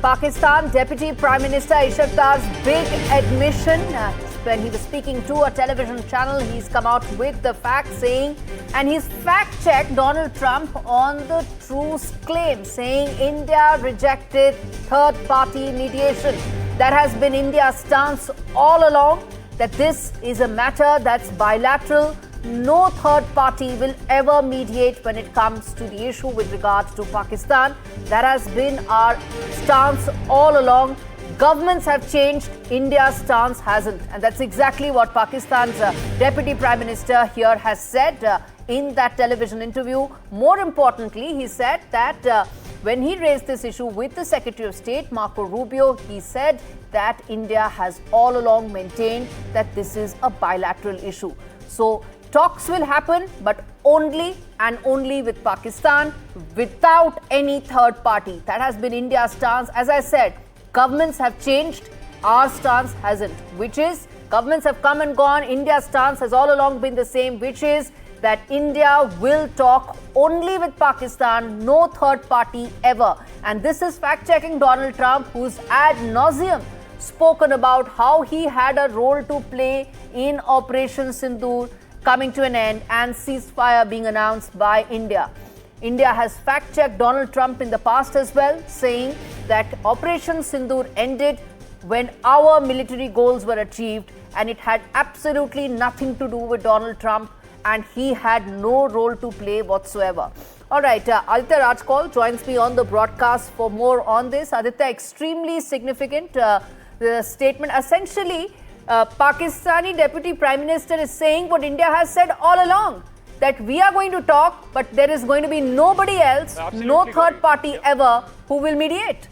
Pakistan Deputy Prime Minister Ishaq Dar's big admission. When he was speaking to a television channel, he's come out with the facts saying, and he's fact-checked Donald Trump on the truce claim, saying India rejected third-party mediation. That has been India's stance all along, that this is a matter that's bilateral. No third party will ever mediate when it comes to the issue with regard to Pakistan. That has been our stance all along. Governments have changed, India's stance hasn't. And that's exactly what Pakistan's Deputy Prime Minister here has said in that television interview. More importantly, he said that when he raised this issue with the Secretary of State, Marco Rubio, he said that India has all along maintained that this is a bilateral issue. So talks will happen, but only and only with Pakistan, without any third party. That has been India's stance. As I said, governments have changed, our stance hasn't, which is governments have come and gone. India's stance has all along been the same, which is that India will talk only with Pakistan, no third party ever. And this is fact-checking Donald Trump, who's ad nauseum spoken about how he had a role to play in Operation Sindoor coming to an end and ceasefire being announced by India. India has fact-checked Donald Trump in the past as well, saying that Operation Sindoor ended when our military goals were achieved, and it had absolutely nothing to do with Donald Trump, and he had no role to play whatsoever. All right, Aditya Rajkol joins me on the broadcast for more on this. Aditya, extremely significant the statement. Essentially, Pakistani Deputy Prime Minister is saying what India has said all along, that we are going to talk, but there is going to be nobody else, absolutely, no third party ever who will mediate.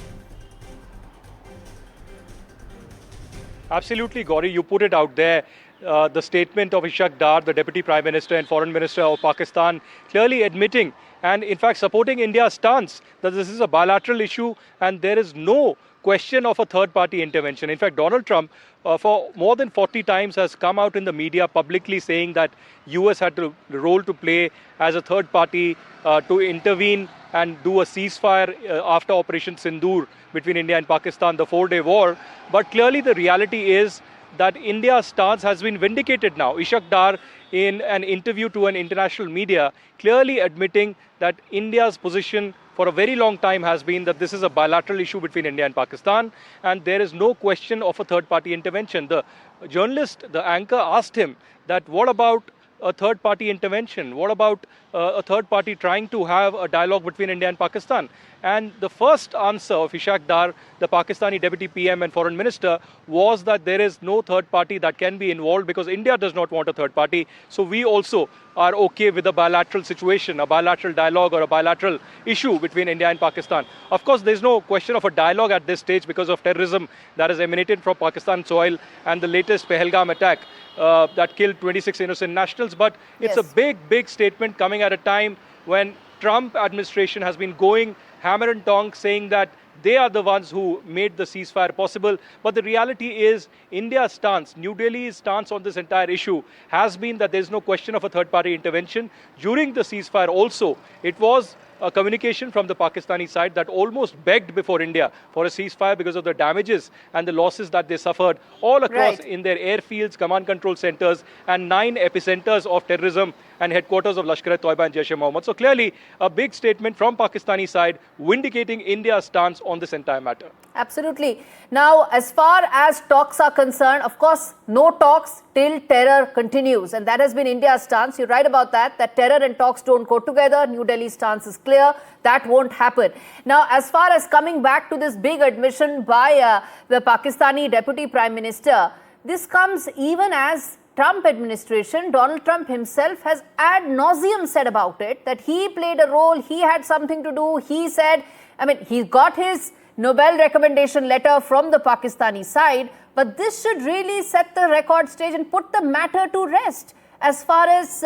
Absolutely, Gauri, you put it out there. The statement of Ishaq Dar, the Deputy Prime Minister and Foreign Minister of Pakistan, clearly admitting and in fact supporting India's stance that this is a bilateral issue and there is no question of a third-party intervention. In fact, Donald Trump, for more than 40 times, has come out in the media publicly saying that US had a role to play as a third party to intervene and do a ceasefire after Operation Sindoor between India and Pakistan, the 4-day war. But clearly the reality is that India's stance has been vindicated now. Ishaq Dar, in an interview to an international media, clearly admitting that India's position for a very long time has been that this is a bilateral issue between India and Pakistan, and there is no question of a third-party intervention. The journalist, the anchor, asked him that what about a third-party intervention? What about a third party trying to have a dialogue between India and Pakistan? And the first answer of Ishaq Dar, the Pakistani Deputy PM and Foreign Minister, was that there is no third party that can be involved because India does not want a third party. So we also are okay with a bilateral situation, a bilateral dialogue or a bilateral issue between India and Pakistan. Of course, there's no question of a dialogue at this stage because of terrorism that has emanated from Pakistan soil and the latest Pahalgam attack that killed 26 innocent nationals. But it's a big statement coming at a time when Trump administration has been going hammer and tongs saying that they are the ones who made the ceasefire possible. But the reality is India's stance, New Delhi's stance on this entire issue has been that there is no question of a third-party intervention. During the ceasefire also, it was a communication from the Pakistani side that almost begged before India for a ceasefire because of the damages and the losses that they suffered all across in their airfields, command control centers, and 9 epicenters of terrorism and headquarters of Lashkar-e-Toiba and Jaish-e-Mohammed. So clearly, a big statement from Pakistani side vindicating India's stance on this entire matter. Absolutely. Now, as far as talks are concerned, of course, no talks till terror continues. And that has been India's stance. You're right about that, that terror and talks don't go together. New Delhi's stance is clear. That won't happen. Now, as far as coming back to this big admission by the Pakistani Deputy Prime Minister, this comes even as Trump administration, Donald Trump himself has ad nauseum said about it, that he played a role, he had something to do. He said, I mean, he got his Nobel recommendation letter from the Pakistani side, but this should really set the record stage and put the matter to rest as far as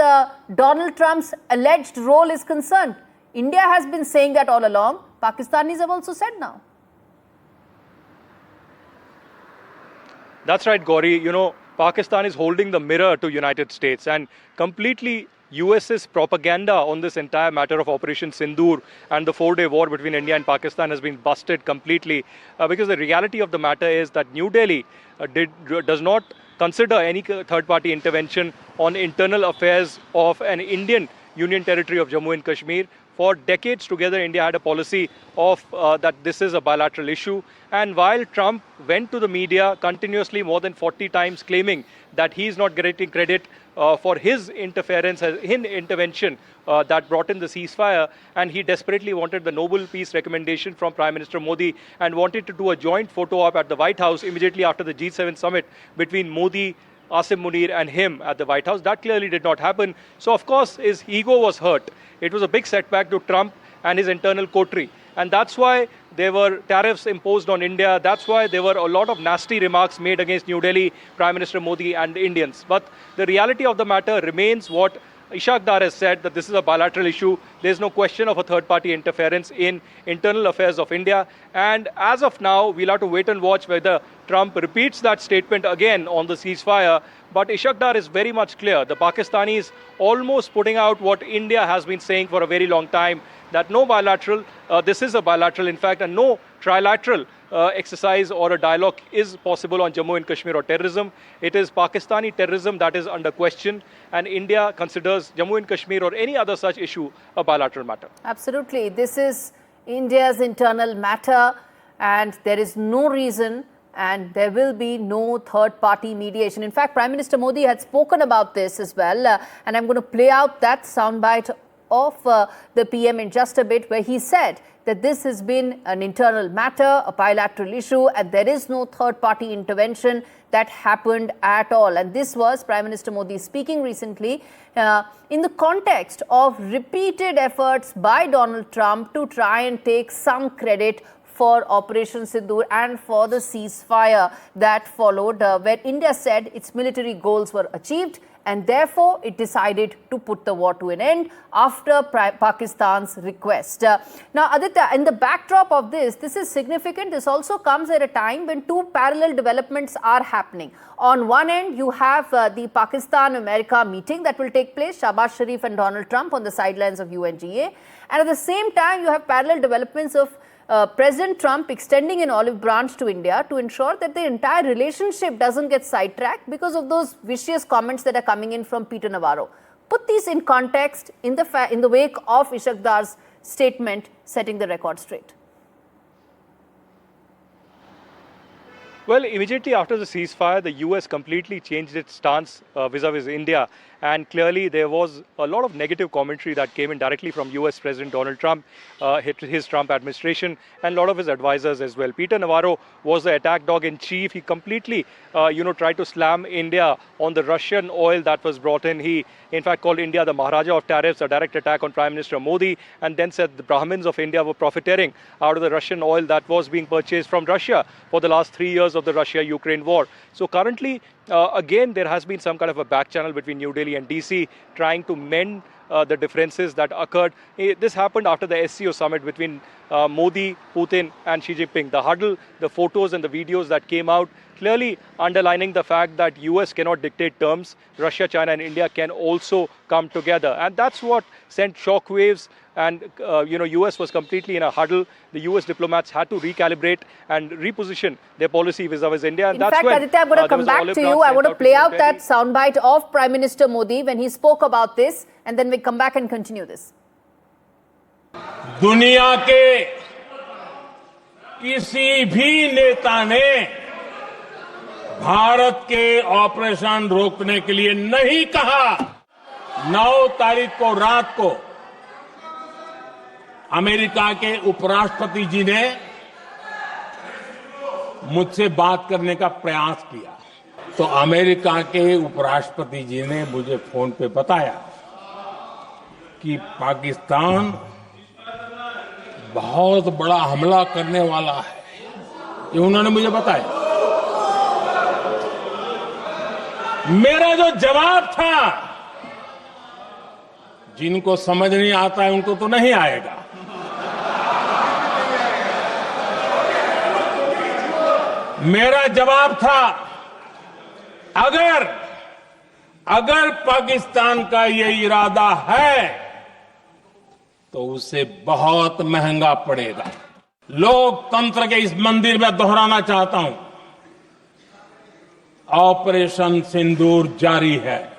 Donald Trump's alleged role is concerned. India has been saying that all along. Pakistanis have also said now. That's right, Gauri. You know, Pakistan is holding the mirror to United States and completely US's propaganda on this entire matter of Operation Sindoor and the 4-day war between India and Pakistan has been busted completely. Because the reality of the matter is that New Delhi does not consider any third-party intervention on internal affairs of an Indian Union territory of Jammu and Kashmir. For decades together, India had a policy of that this is a bilateral issue. And while Trump went to the media continuously more than 40 times claiming that he is not getting credit for his interference, his intervention that brought in the ceasefire, and he desperately wanted the Nobel Peace recommendation from Prime Minister Modi and wanted to do a joint photo op at the White House immediately after the G7 summit between Modi, Asim Munir and him at the White House. That clearly did not happen. So, of course, his ego was hurt. It was a big setback to Trump and his internal coterie. And that's why there were tariffs imposed on India. That's why there were a lot of nasty remarks made against New Delhi, Prime Minister Modi and the Indians. But the reality of the matter remains what Ishaq Dar has said, that this is a bilateral issue. There's no question of a third-party interference in internal affairs of India. And as of now, we'll have to wait and watch whether Trump repeats that statement again on the ceasefire. But Ishaq Dar is very much clear. The Pakistanis almost putting out what India has been saying for a very long time, that no bilateral, this is a bilateral in fact, and no trilateral exercise or a dialogue is possible on Jammu and Kashmir or terrorism. It is Pakistani terrorism that is under question, and India considers Jammu and Kashmir or any other such issue a bilateral matter. Absolutely. This is India's internal matter, and there is no reason and there will be no third-party mediation. In fact, Prime Minister Modi had spoken about this as well, and I'm going to play out that soundbite of the PM in just a bit, where he said that this has been an internal matter, a bilateral issue, and there is no third-party intervention that happened at all. And this was Prime Minister Modi speaking recently in the context of repeated efforts by Donald Trump to try and take some credit for Operation Sindoor and for the ceasefire that followed, where India said its military goals were achieved and therefore it decided to put the war to an end after Pakistan's request. Now, Aditya, in the backdrop of this is significant. This also comes at a time when two parallel developments are happening. On one end, you have the Pakistan-America meeting that will take place, Shahbaz Sharif and Donald Trump on the sidelines of UNGA. And at the same time, you have parallel developments of President Trump extending an olive branch to India to ensure that the entire relationship doesn't get sidetracked because of those vicious comments that are coming in from Peter Navarro. Put these in context in the wake of Ishaq Dar's statement setting the record straight. Well, immediately after the ceasefire, the US completely changed its stance vis-a-vis India. And clearly there was a lot of negative commentary that came in directly from US President Donald Trump, his Trump administration, and a lot of his advisors as well. Peter Navarro was the attack dog in chief. He completely, tried to slam India on the Russian oil that was brought in. He, in fact, called India the Maharaja of tariffs, a direct attack on Prime Minister Modi, and then said the Brahmins of India were profiteering out of the Russian oil that was being purchased from Russia for the last 3 years of the Russia-Ukraine war. So currently, again, there has been some kind of a back channel between New Delhi and DC trying to mend the differences that occurred. This happened after the SCO summit between Modi, Putin and Xi Jinping. The huddle, the photos and the videos that came out clearly underlining the fact that US cannot dictate terms. Russia, China and India can also come together. And that's what sent shockwaves. And, US was completely in a huddle. The US diplomats had to recalibrate and reposition their policy vis-a-vis India. And in fact, Aditya, I'm going to come back to you. I want to play out that soundbite of Prime Minister Modi when he spoke about this. And then we come back and continue this. दुनिया के किसी भी नेता ने भारत के operation रोकने के लिए नहीं कहा। 9 तारीख को रात को अमेरिका के उपराष्ट्रपति जी ने मुझसे बात करने का प्रयास किया, तो अमेरिका के उपराष्ट्रपति जी ने मुझे फोन पे बताया कि पाकिस्तान बहुत बड़ा हमला करने वाला है। ये उन्होंने मुझे बताया। मेरा जो जवाब था, जिनको समझ नहीं आता है उनको तो नहीं आएगा, मेरा जवाब था, अगर अगर पाकिस्तान का ये इरादा है तो उसे बहुत महंगा पड़ेगा। लोकतंत्र के इस मंदिर में दोहराना चाहता हूं, ऑपरेशन सिंदूर जारी है।